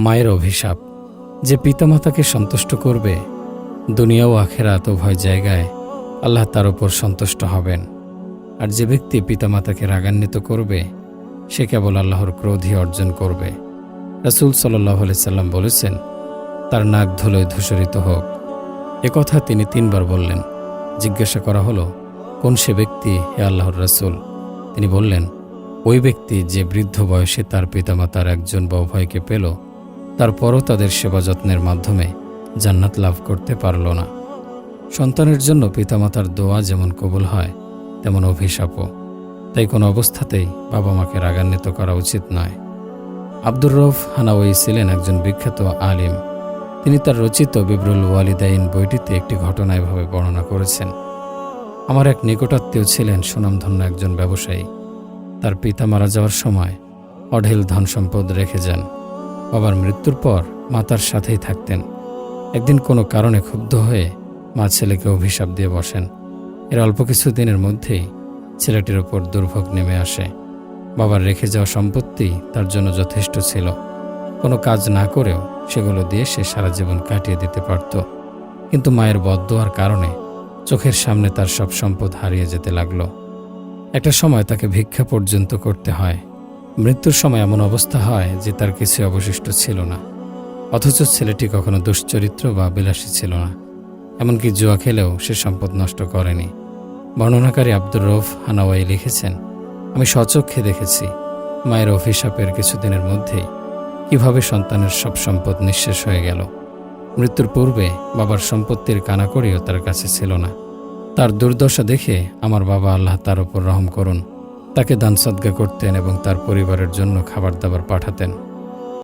মায়ের অভিশাপ। যে পিতামাতাকে সন্তুষ্ট করবে, দুনিয়া ও আখেরাত উভয় জায়গায় আল্লাহ তার উপর সন্তুষ্ট হবেন। আর যে ব্যক্তি পিতামাতাকে রাগান্বিত করবে, সে কেবল আল্লাহর ক্রোধই অর্জন করবে। রাসূল সাল্লাল্লাহু আলাইহি সাল্লাম বলেছেন, তার নাক ধুলোয় ধূসরিত হোক। একথা তিনি 3 বার বললেন। জিজ্ঞাসা করা হলো, কোন সে ব্যক্তি হে আল্লাহর রাসূল? তিনি বললেন, ওই ব্যক্তি যে বৃদ্ধ বয়সে তার পিতামাতার একজন বা উভয়কে পেল, তারপরও তাদের সেবা যত্নের মাধ্যমে জান্নাত লাভ করতে পারল না। সন্তানের জন্য পিতামাতার দোয়া যেমন কবুল হয়, তেমন অভিশাপও। তাই কোনো অবস্থাতেই বাবা মাকে রাগান্বিত করা উচিত নয়। আব্দুর রউফ হানাওয়ি ছিলেন একজন বিখ্যাত আলিম। তিনি তার রচিত বিবরুল ওয়ালিদাইন বইটিতে একটি ঘটনা এভাবে বর্ণনা করেছেন। আমার এক নিকটাত্মীয় ছিলেন সুনামধন্য একজন ব্যবসায়ী। তার পিতা মারা যাওয়ার সময় অঢেল ধন সম্পদ রেখে যান। বাবার মৃত্যুর পর মা তার সাথেই থাকতেন। একদিন কোনো কারণে ক্ষুব্ধ হয়ে মা ছেলেকে অভিশাপ দিয়ে বসেন। এর অল্প কিছু দিনের মধ্যেই ছেলেটির ওপর দুর্ভোগ নেমে আসে। বাবার রেখে যাওয়া সম্পত্তি তার জন্য যথেষ্ট ছিল। কোনো কাজ না করেও সেগুলো দিয়ে সে সারা জীবন কাটিয়ে দিতে পারত। কিন্তু মায়ের বদদোয়ার কারণে চোখের সামনে তার সব সম্পদ হারিয়ে যেতে লাগল। একটা সময় তাকে ভিক্ষা পর্যন্ত করতে হয়। মৃত্যুর সময় এমন অবস্থা হয় যে তার কিছু অবশিষ্ট ছিল না। অথচ ছেলেটি কখনো দুশ্চরিত্র বা বিলাসী ছিল না। এমনকি জুয়া খেলেও সে সম্পদ নষ্ট করেনি। বর্ণনাকারী আব্দুর রউফ হানাওয়াই লিখেছেন, আমি স্বচক্ষে দেখেছি মায়ের অভিশাপের কিছুদিনের মধ্যেই কিভাবে সন্তানের সব সম্পদ নিঃশেষ হয়ে গেল। মৃত্যুর পূর্বে বাবার সম্পত্তির কানাকড়িও তার কাছে ছিল না। তার দুর্দশা দেখে আমার বাবা, আল্লাহ তার উপর রহম করুন, তাকে দান সদকা করতেন এবং তার পরিবারের জন্য খাবার দাবার পাঠাতেন।